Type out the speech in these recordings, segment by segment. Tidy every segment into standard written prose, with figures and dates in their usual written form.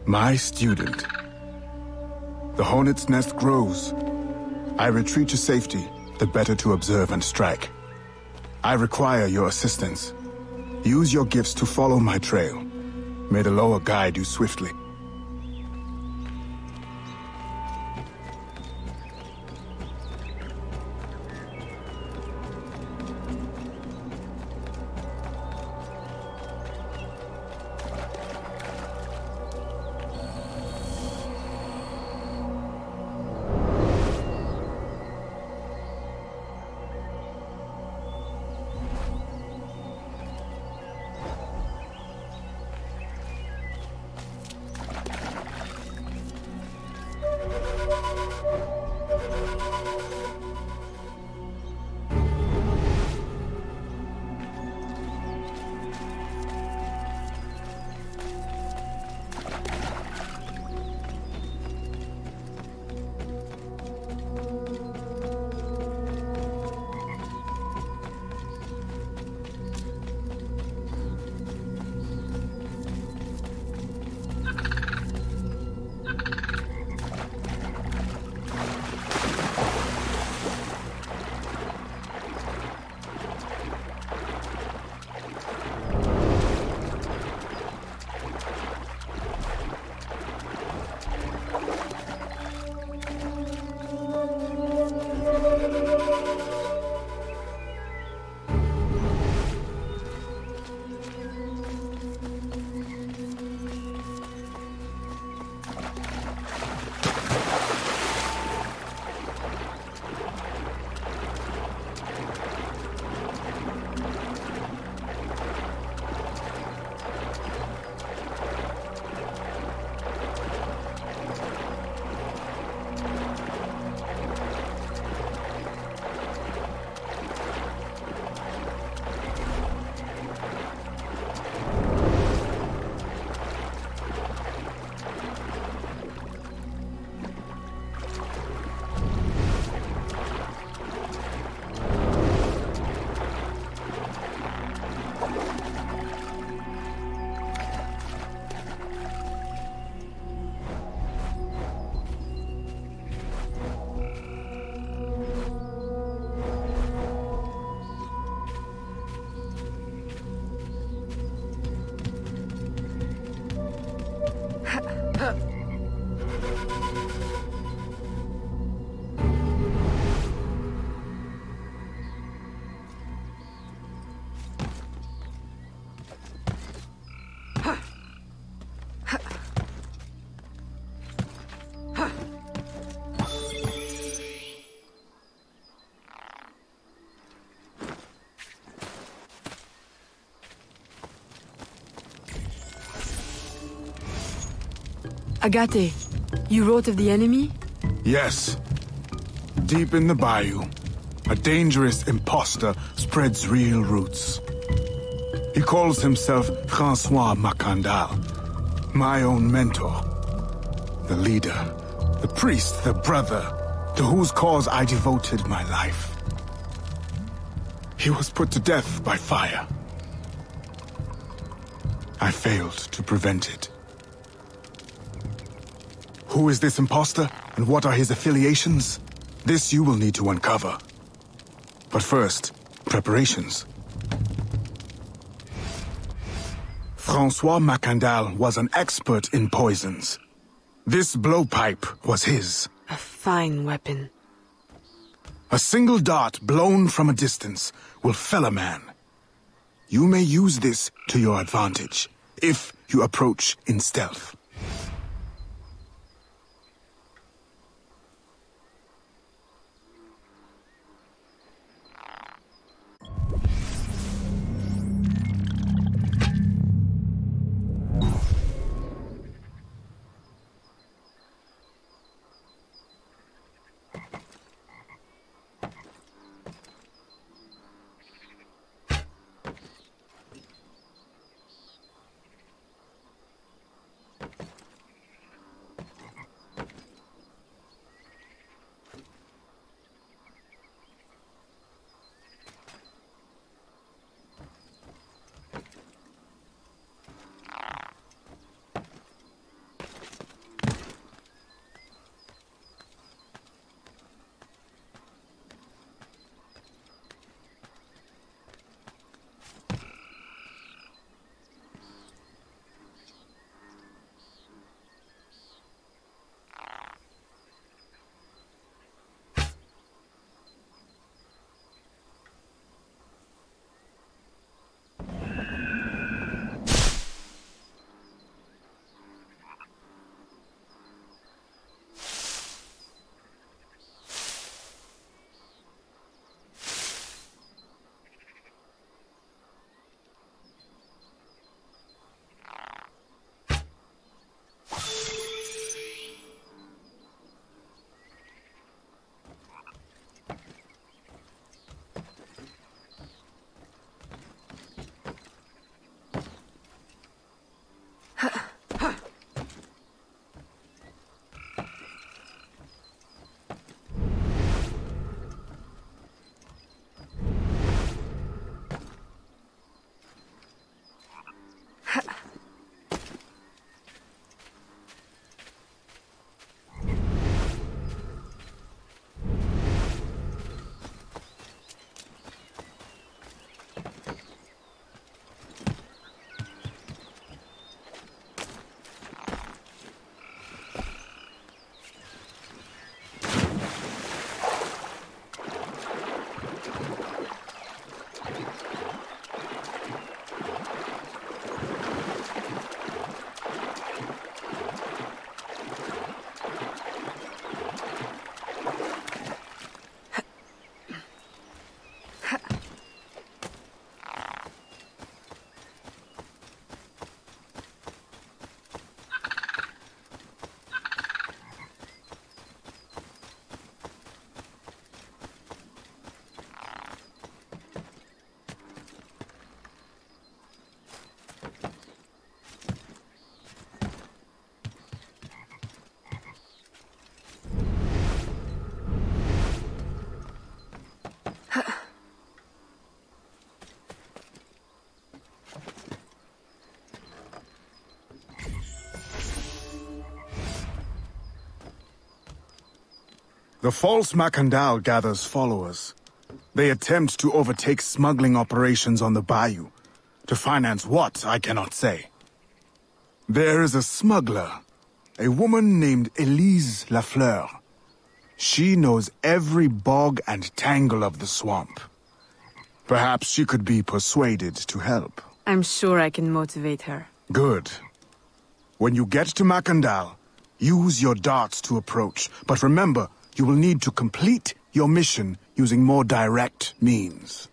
My student. The hornet's nest grows. I retreat to safety, the better to observe and strike. I require your assistance. Use your gifts to follow my trail. May the lower guide you swiftly. Agate, you wrote of the enemy? Yes. Deep in the bayou, a dangerous imposter spreads real roots. He calls himself François Macandal, my own mentor. The leader, the priest, the brother, to whose cause I devoted my life. He was put to death by fire. I failed to prevent it. Who is this imposter, and what are his affiliations? This you will need to uncover. But first, preparations. François Macandal was an expert in poisons. This blowpipe was his. A fine weapon. A single dart blown from a distance will fell a man. You may use this to your advantage, if you approach in stealth. The false Macandal gathers followers. They attempt to overtake smuggling operations on the bayou. To finance what, I cannot say. There is a smuggler, a woman named Elise Lafleur. She knows every bog and tangle of the swamp. Perhaps she could be persuaded to help. I'm sure I can motivate her. Good. When you get to Macandal, use your darts to approach, but remember, you will need to complete your mission using more direct means.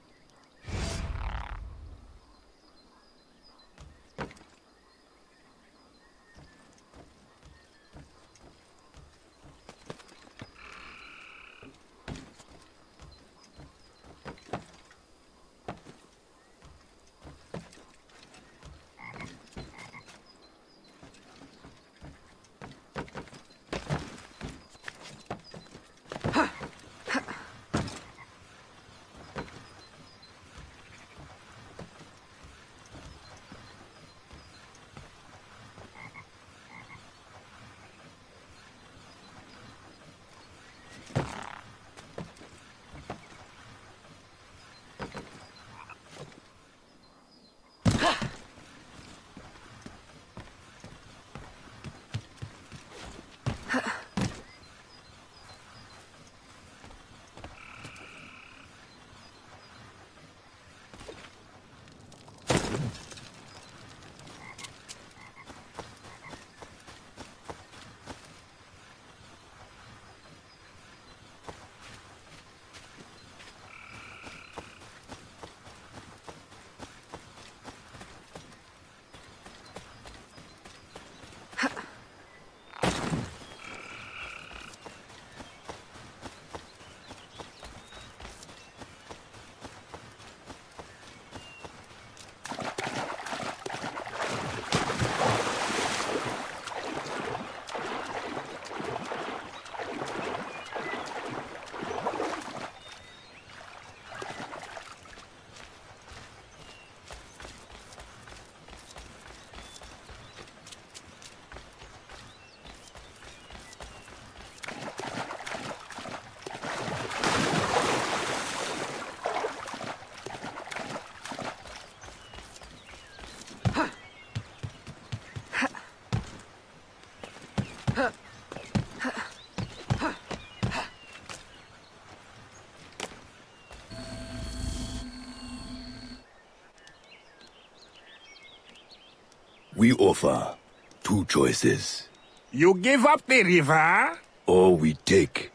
We offer two choices. You give up the river, Or we take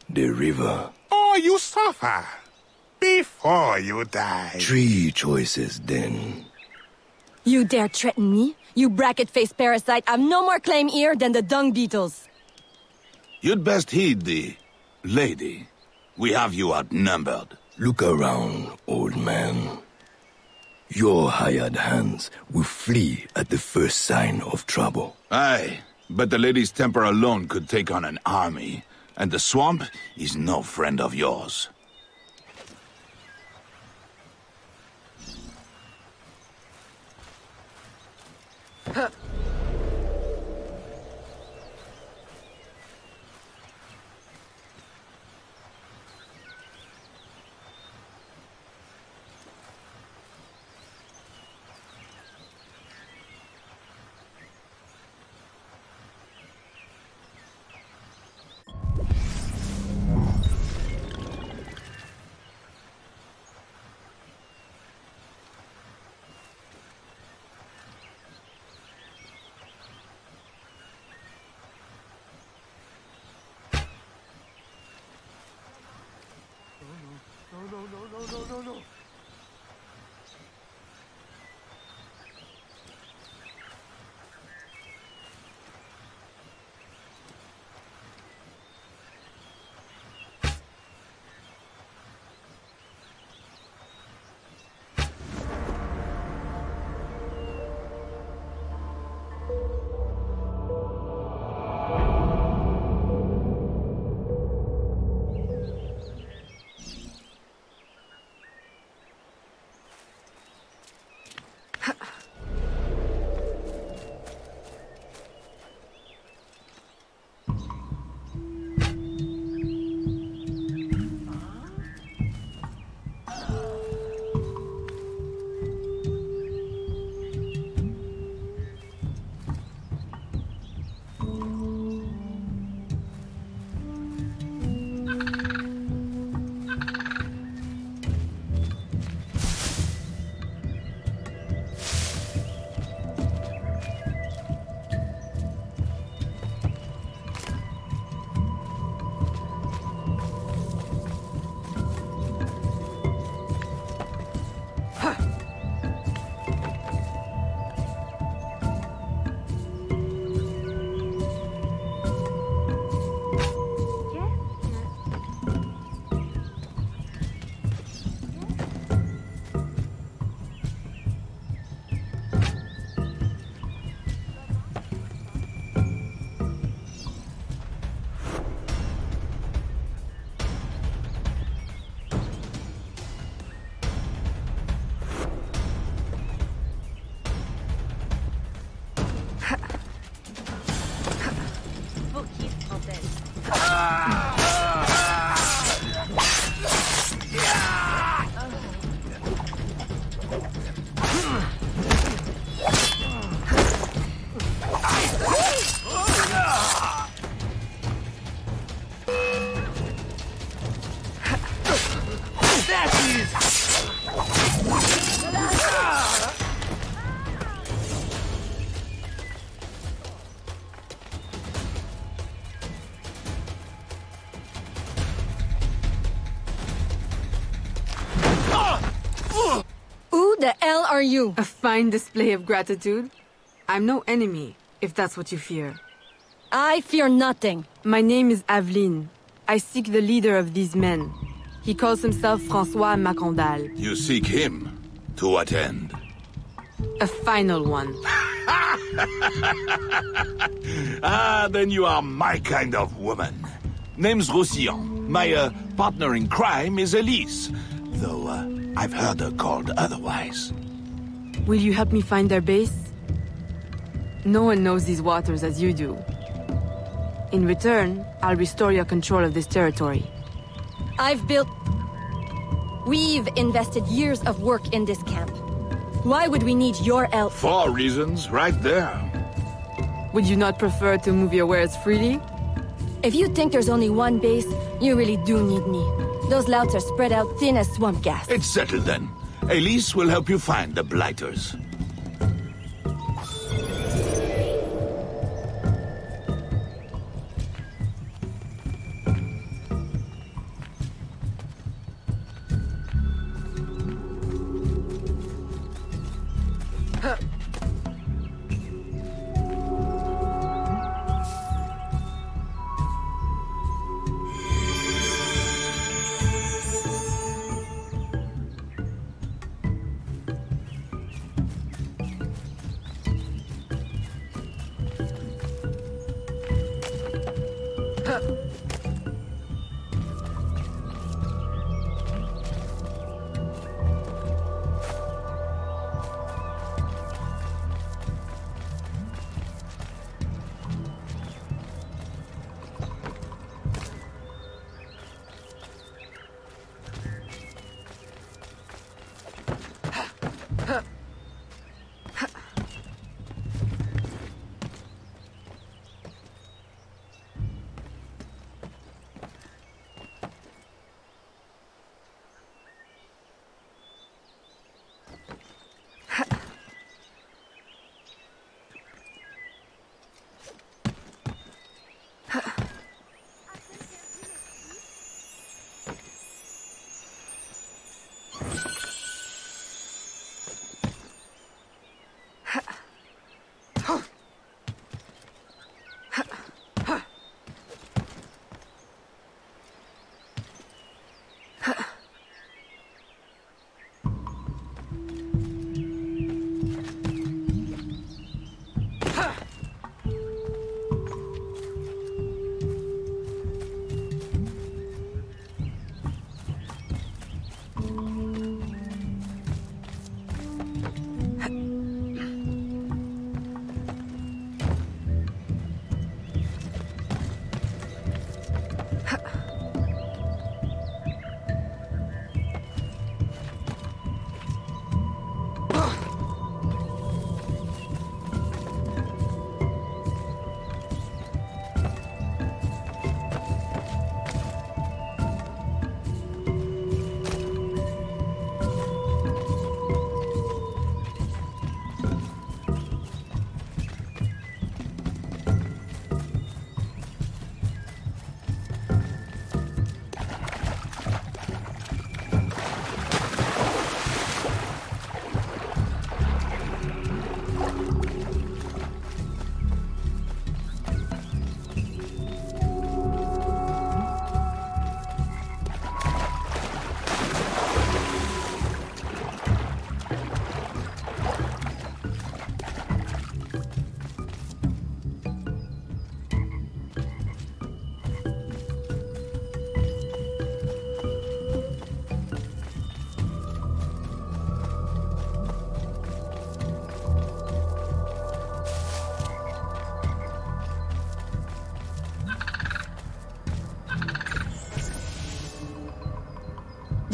the river. or you suffer before you die. Three choices then. You dare threaten me? You bracket-faced parasite, I've no more claim here than the dung beetles. You'd best heed the lady. We have you outnumbered. Look around, old man. Your hired hands will flee at the first sign of trouble. Aye, but the lady's temper alone could take on an army, and the swamp is no friend of yours. Are you? A fine display of gratitude. I'm no enemy, if that's what you fear. I fear nothing. My name is Aveline. I seek the leader of these men. He calls himself François Macandal. You seek him? To what end? A final one. Ah, then you are my kind of woman. Name's Roussillon. My partner in crime is Elise. Though I've heard her called otherwise. Will you help me find their base? No one knows these waters as you do. In return, I'll restore your control of this territory. We've invested years of work in this camp. Why would we need your help? 4 reasons, right there. Would you not prefer to move your wares freely? If you think there's only one base, you really do need me. Those louts are spread out thin as swamp gas. It's settled then. Elise will help you find the blighters.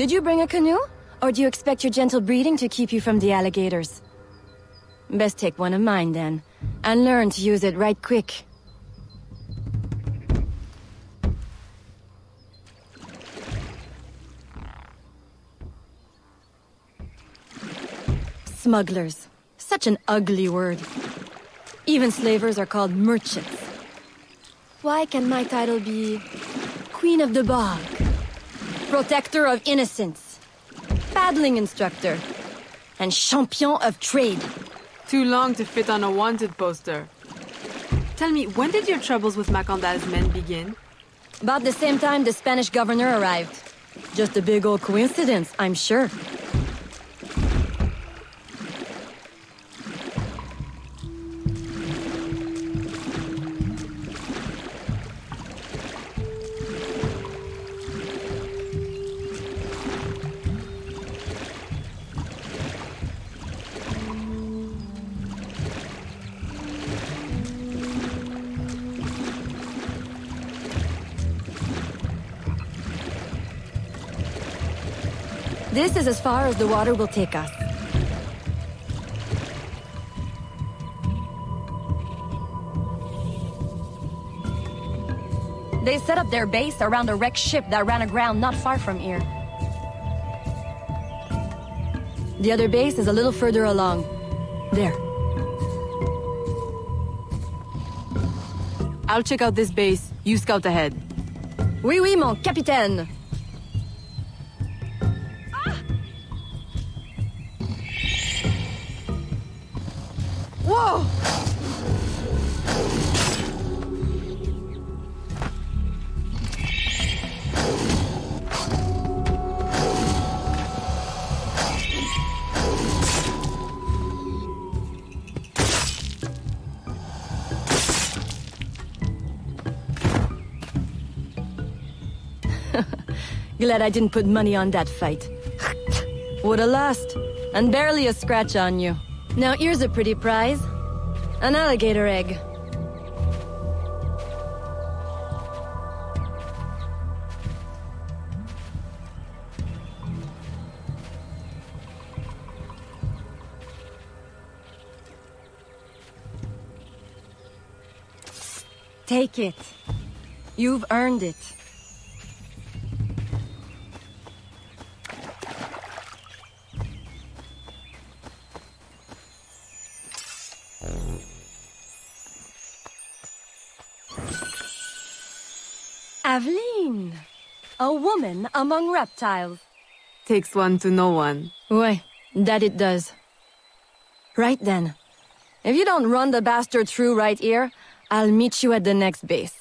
Did you bring a canoe? Or do you expect your gentle breeding to keep you from the alligators? Best take one of mine then, and learn to use it right quick. Smugglers. Such an ugly word. Even slavers are called merchants. Why can my title be Queen of the Bog, Protector of Innocence, Paddling Instructor, and Champion of Trade? Too long to fit on a wanted poster. Tell me, when did your troubles with Macandal's men begin? About the same time the Spanish governor arrived. Just a big old coincidence, I'm sure. This is as far as the water will take us. They set up their base around a wrecked ship that ran aground not far from here. The other base is a little further along. There. I'll check out this base. You scout ahead. Oui, oui, mon capitaine. Whoa! Glad I didn't put money on that fight. Would've lost, and barely a scratch on you. Now here's a pretty prize. An alligator egg. Take it. You've earned it. Aveline! A woman among reptiles. Takes one to know one. Ouais, that it does. Right then. If you don't run the bastard through right here, I'll meet you at the next base.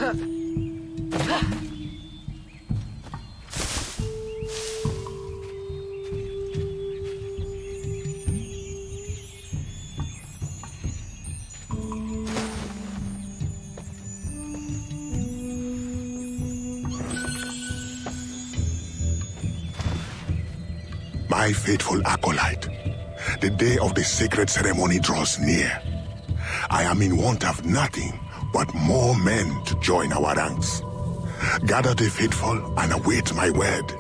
My faithful acolyte, the day of the sacred ceremony draws near. I am in want of nothing but more men to join our ranks. Gather the faithful and await my word.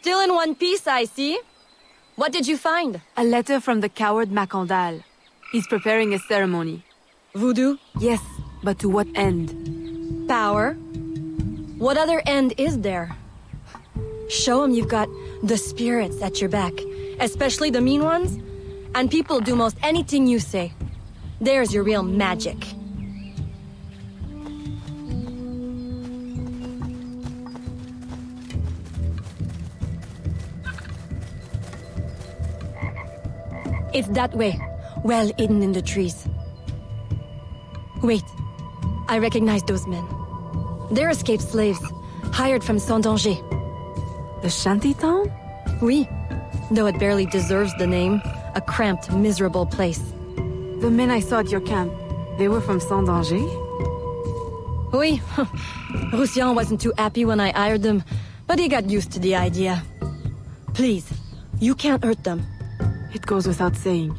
Still in one piece, I see. What did you find? A letter from the coward Macandal. He's preparing a ceremony. Voodoo? Yes, but to what end? Power? What other end is there? Show him you've got the spirits at your back, especially the mean ones, and people do most anything you say. There's your real magic. It's that way, well hidden in the trees. Wait, I recognize those men. They're escaped slaves, hired from Saint-Danger. The shantytown? Oui, though it barely deserves the name. A cramped, miserable place. The men I saw at your camp, they were from Saint-Danger? Oui, Roussillon wasn't too happy when I hired them, but he got used to the idea. Please, you can't hurt them. It goes without saying.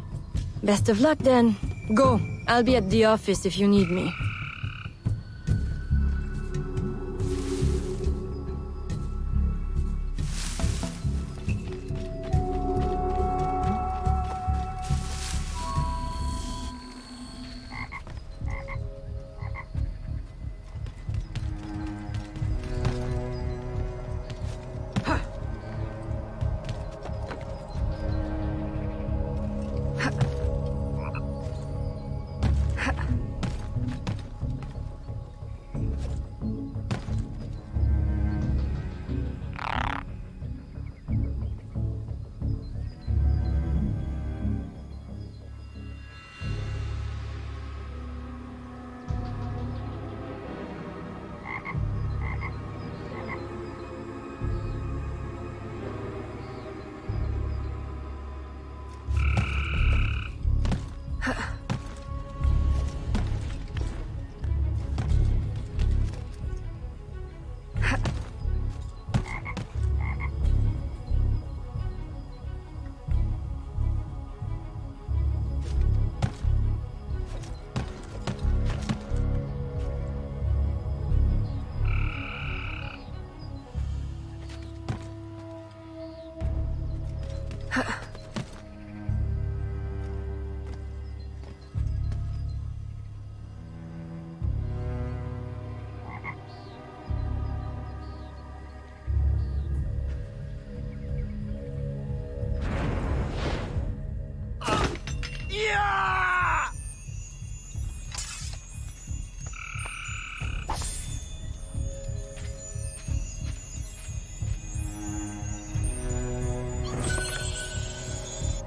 Best of luck then. Go, I'll be at the office if you need me.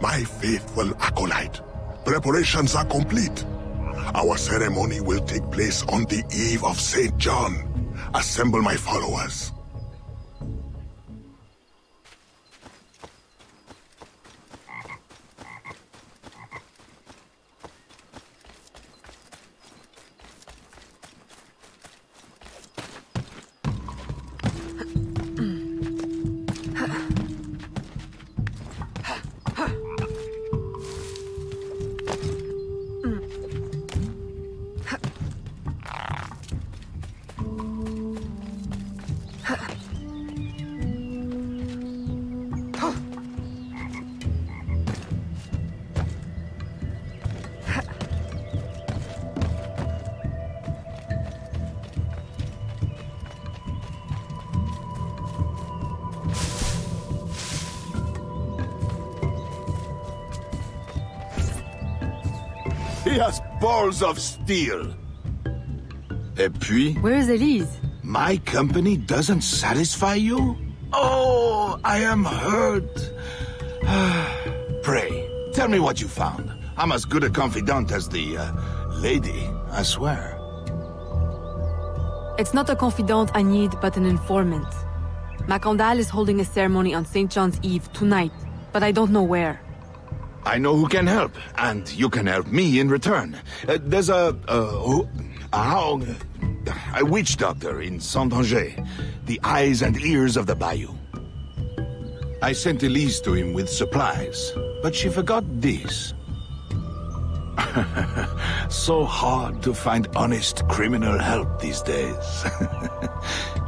my faithful acolyte. Preparations are complete. Our ceremony will take place on the eve of St. John. Assemble my followers. He has balls of steel. Et puis? Where's Elise? My company doesn't satisfy you? Oh, I am hurt. Pray, tell me what you found. I'm as good a confidant as the, lady, I swear. It's not a confidant I need, but an informant. Macandal is holding a ceremony on St. John's Eve tonight, but I don't know where. I know who can help, and you can help me in return. There's a witch doctor in Saint-Anger, the eyes and ears of the bayou. I sent Elise to him with supplies, but she forgot this. So hard to find honest criminal help these days.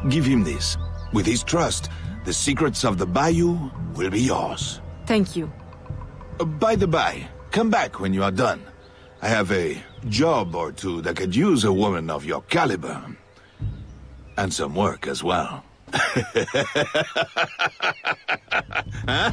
Give him this. With his trust, the secrets of the bayou will be yours. Thank you. By the by, come back when you are done. I have a job or two that could use a woman of your caliber. And some work as well. Huh?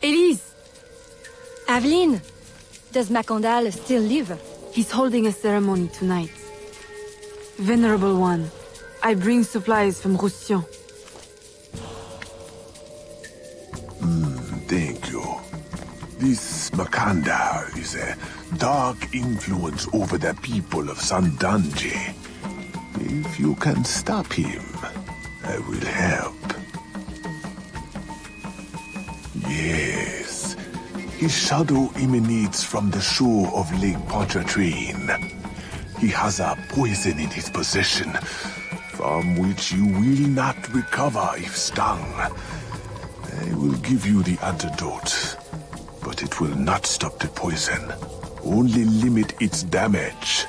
Elise! Aveline, does Macandal still live? He's holding a ceremony tonight. Venerable One, I bring supplies from Roussillon. Thank you. This Macandal is a dark influence over the people of Sandanji. If you can stop him, I will help. Yes. His shadow emanates from the shore of Lake Pontchartrain. He has a poison in his possession, from which you will not recover if stung. I will give you the antidote, but it will not stop the poison, only limit its damage.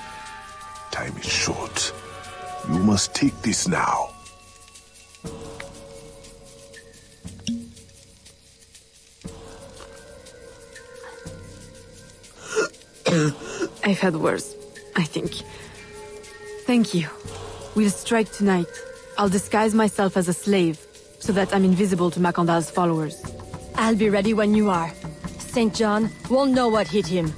Time is short. You must take this now. I've had worse, I think. Thank you. We'll strike tonight. I'll disguise myself as a slave, so that I'm invisible to Macandal's followers. I'll be ready when you are. St. John won't know what hit him.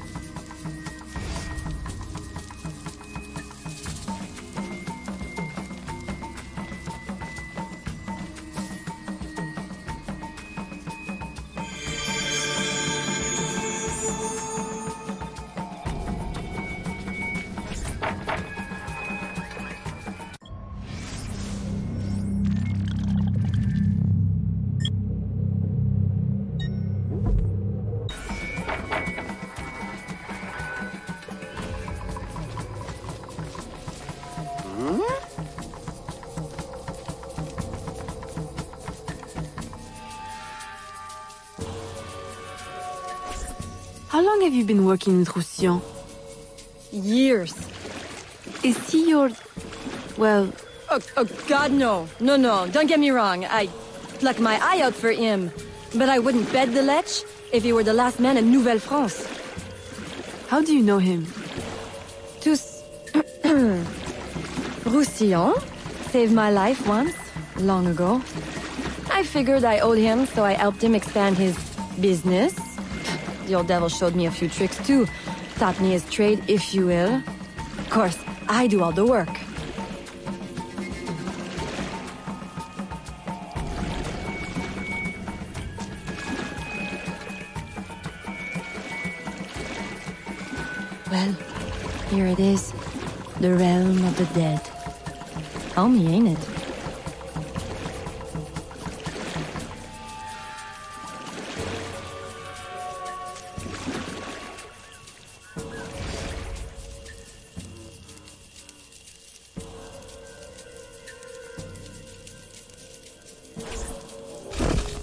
How long have you been working with Roussillon? Years. Is he your... well... Oh, God, no. No, don't get me wrong. I pluck my eye out for him. But I wouldn't bet the lech if he were the last man in Nouvelle-France. How do you know him? Tous... Roussillon saved my life once, long ago. I figured I owed him, so I helped him expand his business. The old devil showed me a few tricks too. Taught me his trade, if you will. Of course, I do all the work. Well, here it is. The realm of the dead. Homey, ain't it?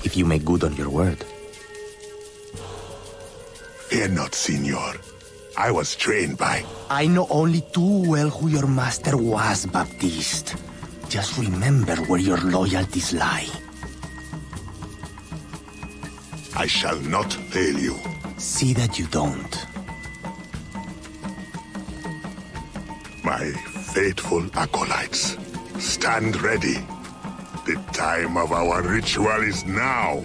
If you make good on your word. Fear not, Signor. I was trained by... I know only too well who your master was, Baptiste. Just remember where your loyalties lie. I shall not fail you. See that you don't. My faithful acolytes, stand ready. The time of our ritual is now.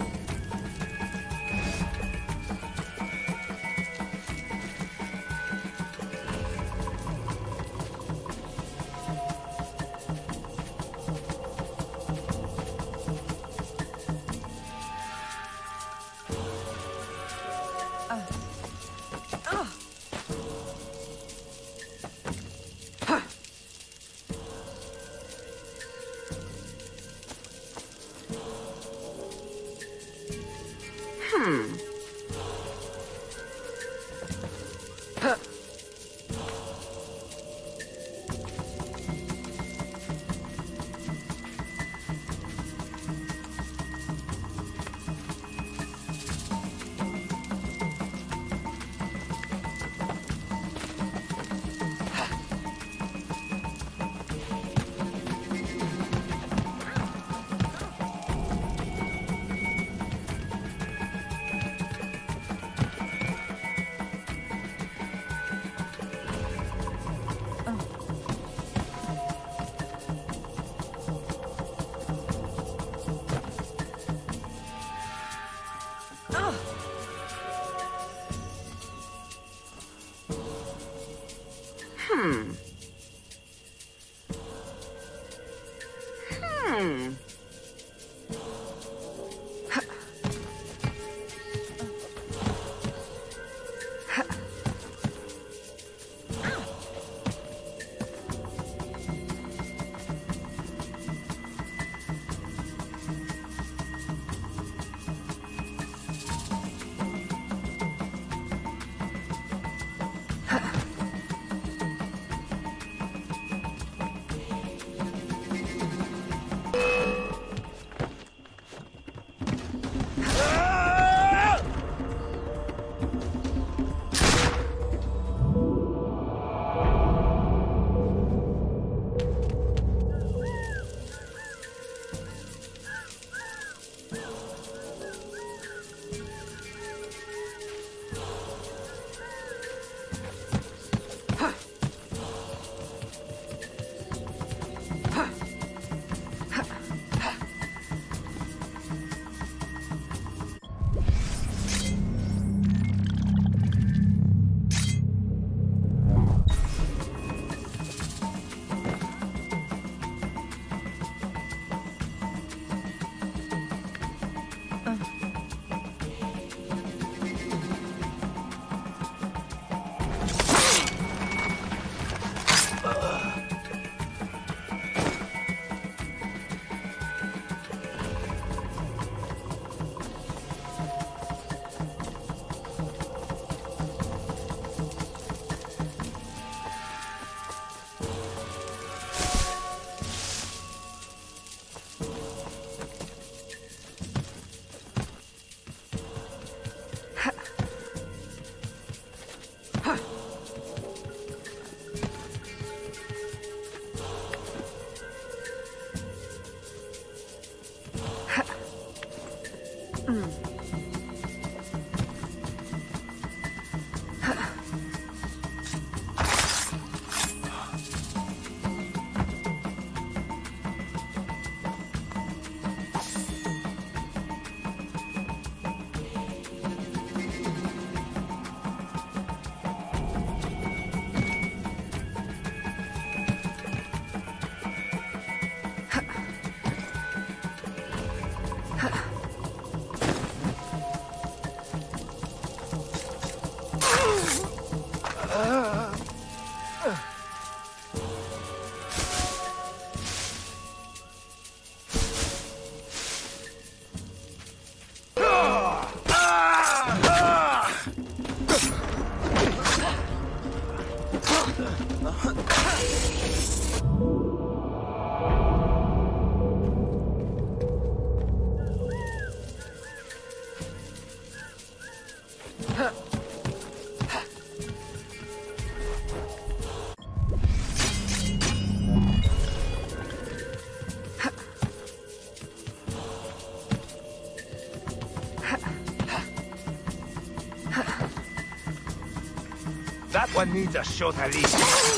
That one needs a shot at least.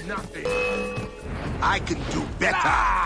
Nothing. I can do better.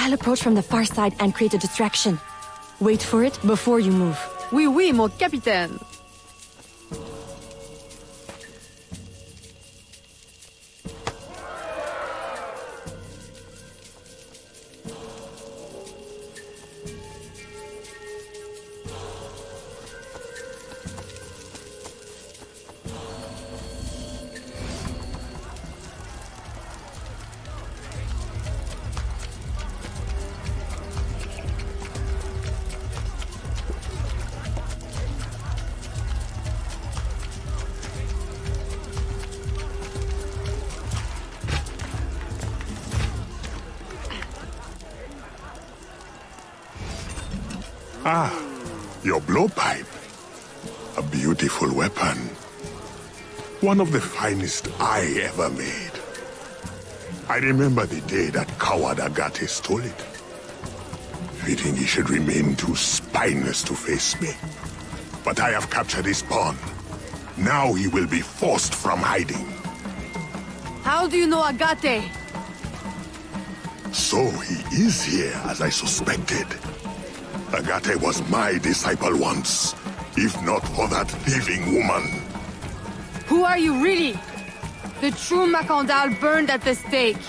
I'll approach from the far side and create a distraction. Wait for it before you move. Oui, oui, mon capitaine. Ah, your blowpipe. A beautiful weapon. One of the finest I ever made. I remember the day that coward Agate stole it. Fitting he should remain too spineless to face me. But I have captured his pawn. Now he will be forced from hiding. How do you know Agate? So he is here, as I suspected. Agate was my disciple once, if not for that thieving woman. Who are you really? The true Macandal burned at the stake.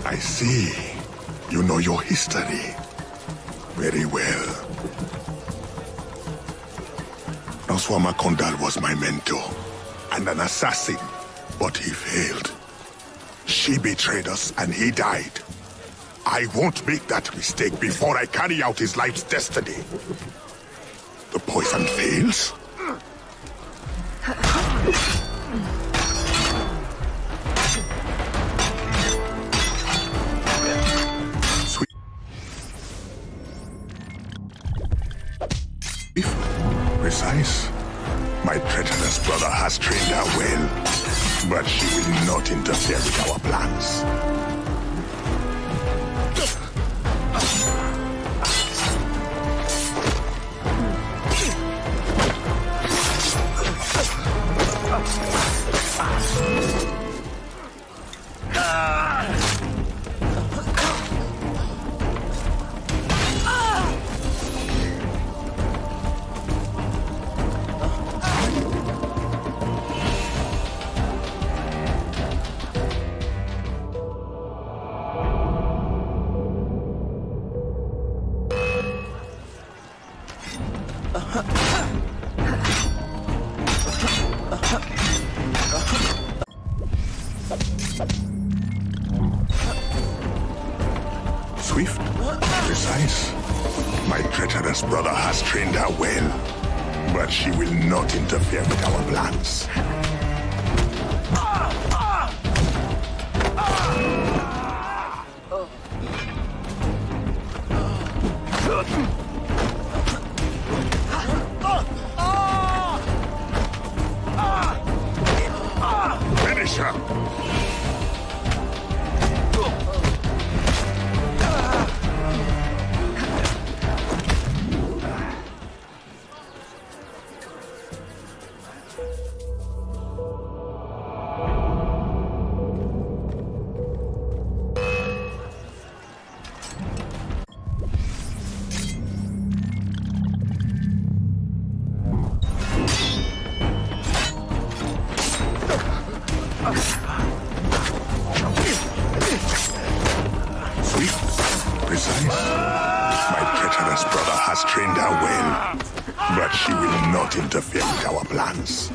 I see. You know your history. Very well. Francois Macandal was my mentor, and an assassin, but he failed. She betrayed us, and he died. I won't make that mistake before I carry out his life's destiny. The poison fails? Sweet. Precise. My treacherous brother has trained her well, but she will not interfere with our plans. Swift, precise. My treacherous brother has trained her well, but she will not interfere with our plans. Finish her! Interfere with our plans.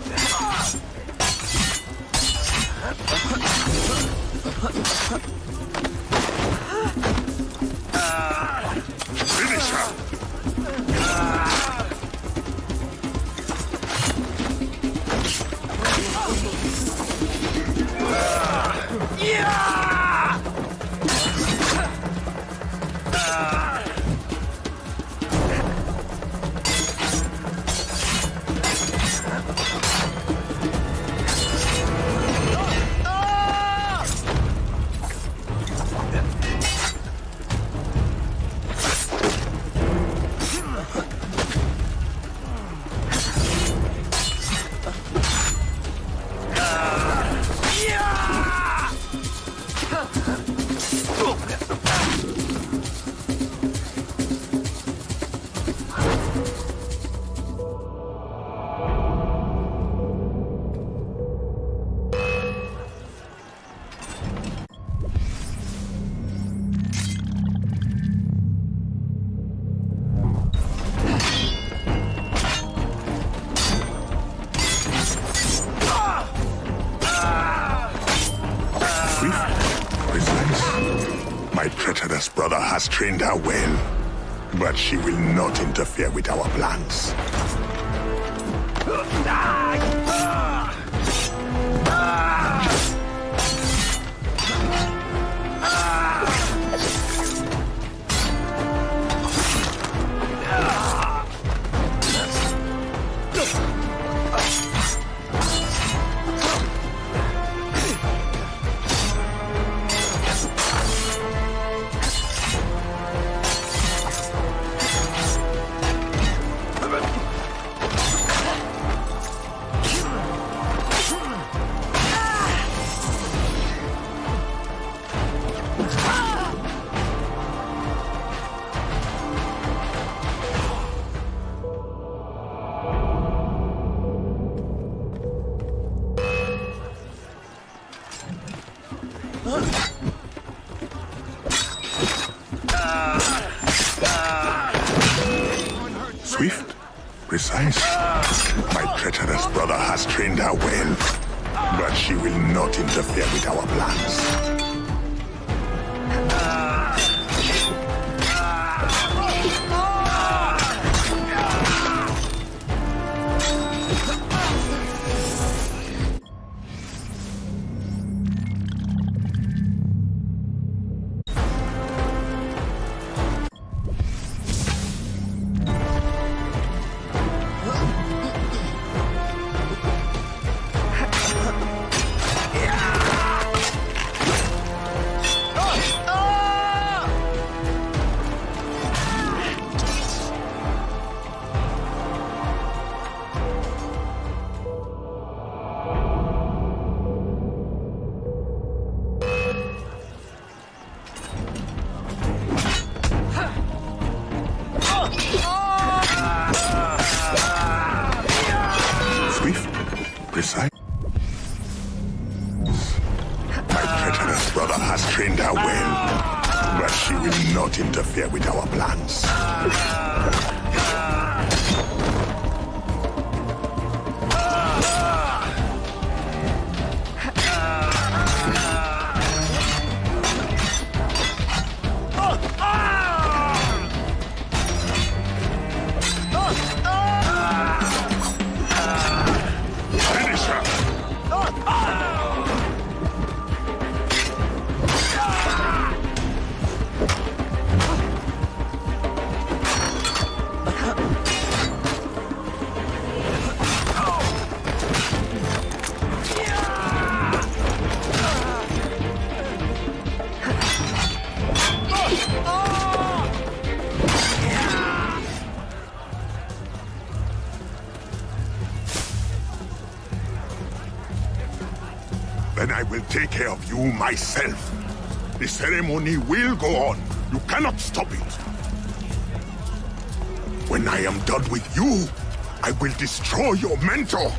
Finish her! My treacherous brother has trained her well, but she will not interfere with our plans. Swift, precise. My treacherous brother has trained her well, but she will not interfere with our plans. Precise. My treacherous brother has trained her well, but she will not interfere with our plans. Then I will take care of you myself. The ceremony will go on. You cannot stop it. When I am done with you, I will destroy your mentor.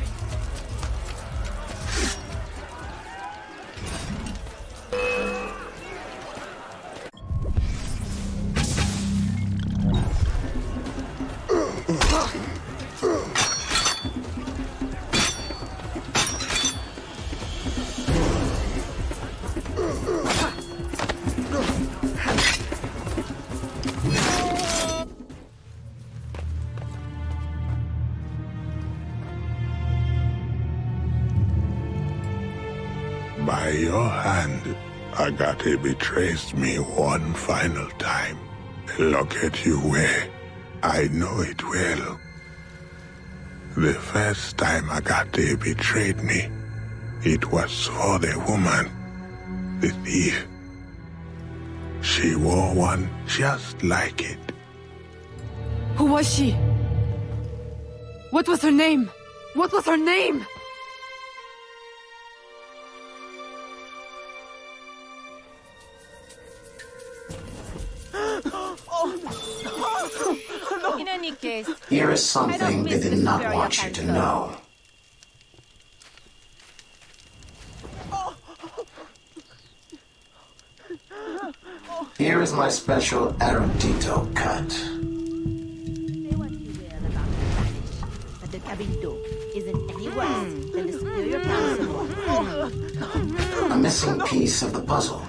By your hand, Agate betrays me one final time. Look at you where I know it well. The first time Agate betrayed me, it was for the woman, the thief. She wore one just like it. Who was she? What was her name? What was her name? In any case, here is something they did not want you to know. Here is my special Erudito cut. Say what you will about the Spanish, but the Cabildo isn't any worse than the Superior Council. A missing piece of the puzzle.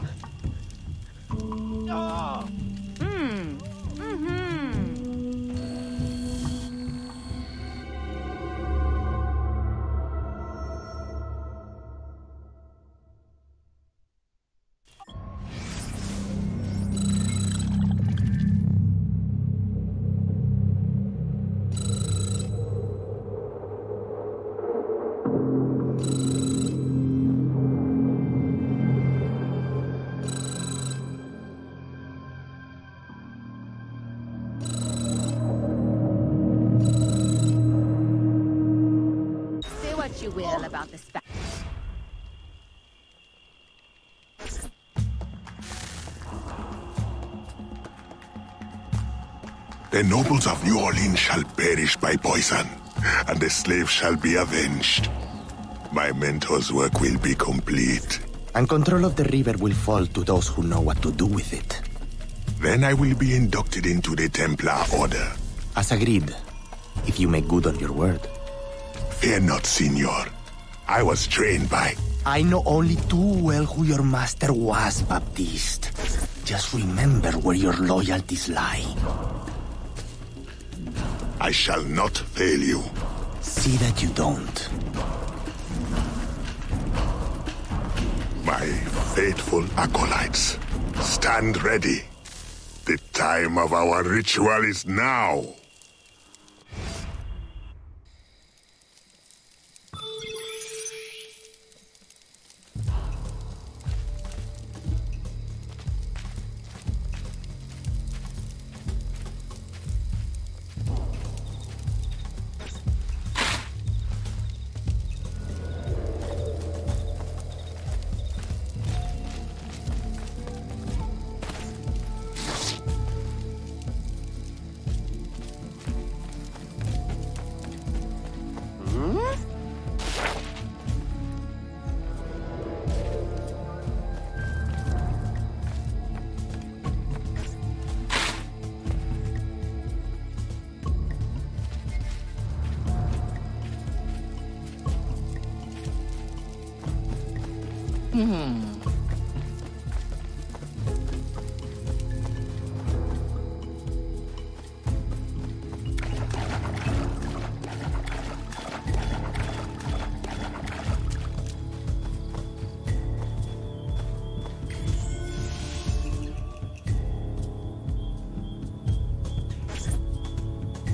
The nobles of New Orleans shall perish by poison, and the slaves shall be avenged. My mentor's work will be complete. And control of the river will fall to those who know what to do with it. Then I will be inducted into the Templar Order. As agreed, if you make good on your word. Fear not, Signor. I was trained by... I know only too well who your master was, Baptiste. Just remember where your loyalties lie. I shall not fail you. See that you don't. My faithful acolytes, stand ready. The time of our ritual is now.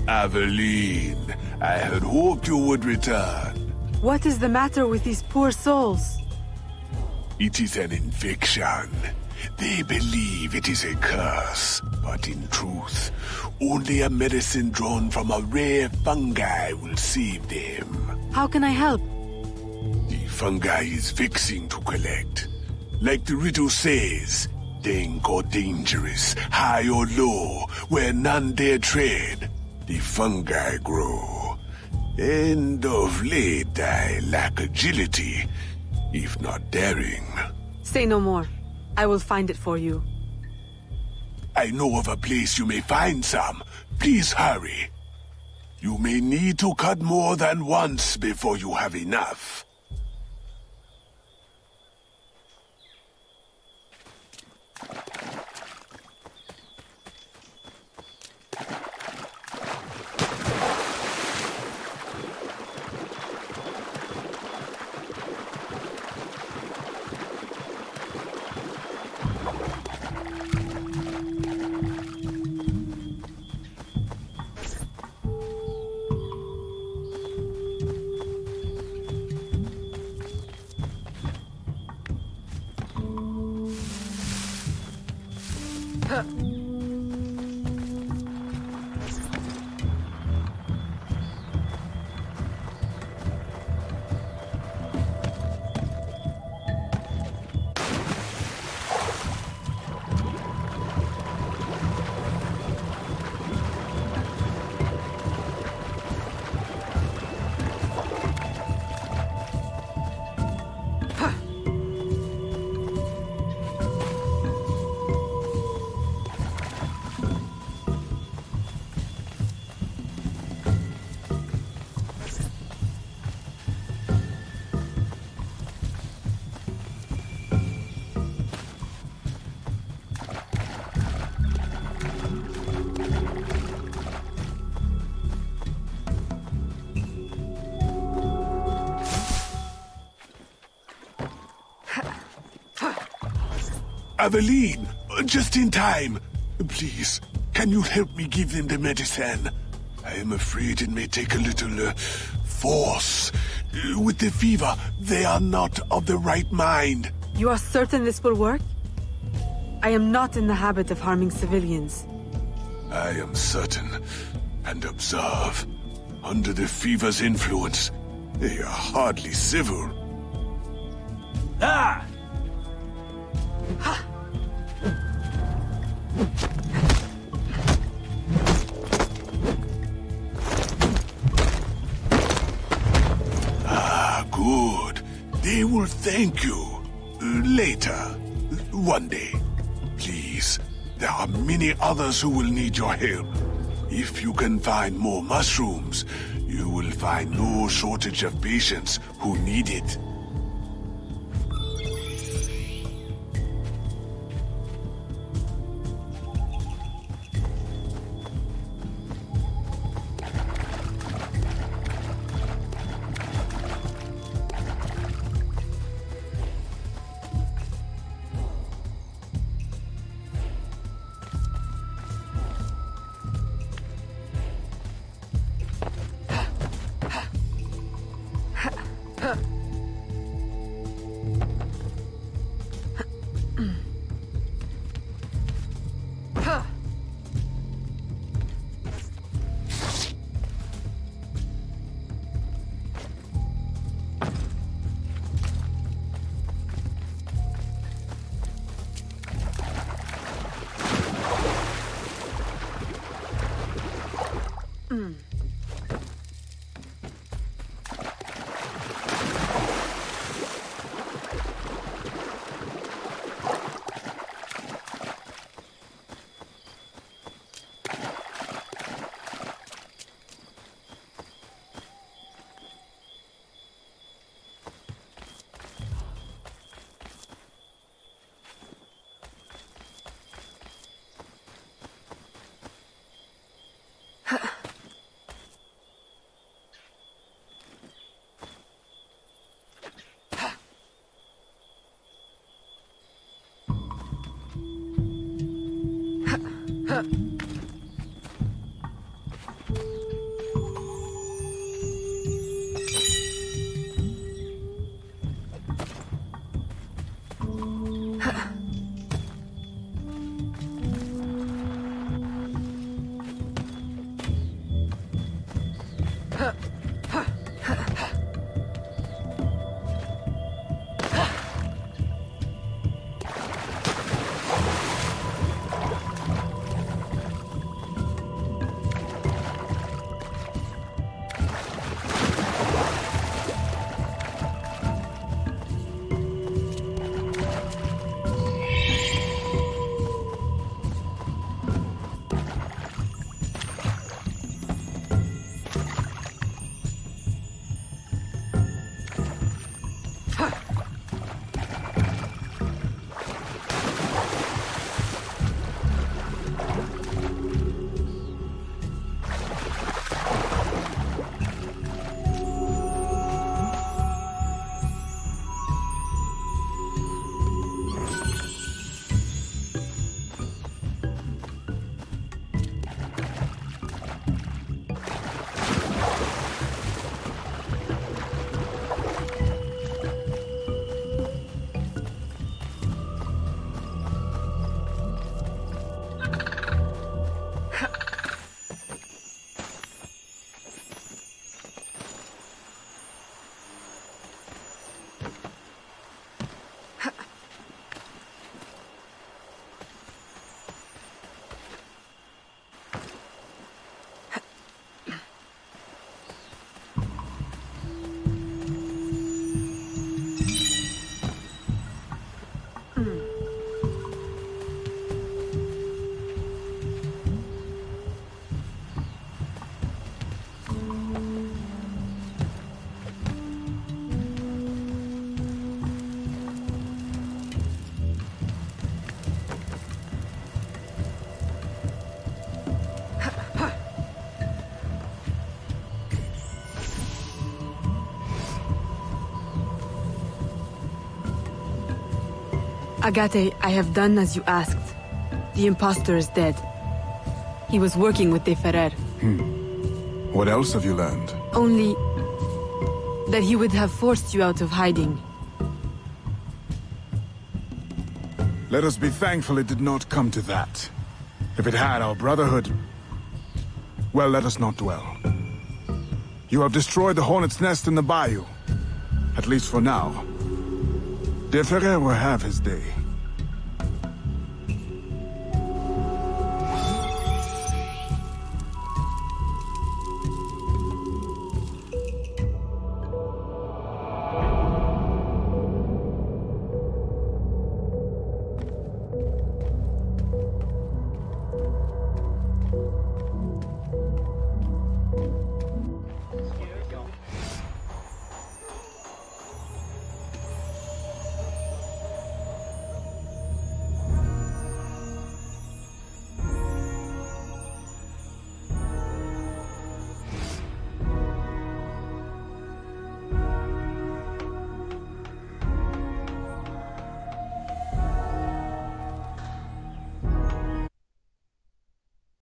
Aveline, I had hoped you would return. What is the matter with these poor souls? It is an infection. They believe it is a curse, but in truth, only a medicine drawn from a rare fungi will save them. How can I help? The fungi is vexing to collect. Like the riddle says, dank or dangerous, high or low, where none dare tread, the fungi grow. And of late I lack agility, if not daring. Say no more. I will find it for you. I know of a place you may find some. Please hurry. You may need to cut more than once before you have enough. Aveline, just in time. Please, can you help me give them the medicine? I am afraid it may take a little, force. With the fever, they are not of the right mind. You are certain this will work? I am not in the habit of harming civilians. I am certain. And observe. Under the fever's influence, they are hardly civil. Ah! Thank you. Later. One day. Please. There are many others who will need your help. If you can find more mushrooms, you will find no shortage of patients who need it. Agate, I have done as you asked. The imposter is dead. He was working with De Ferrer. What else have you learned? Only that he would have forced you out of hiding. Let us be thankful it did not come to that. If it had, our brotherhood... Well, let us not dwell. You have destroyed the hornet's nest in the bayou. At least for now. De Ferrer will have his day.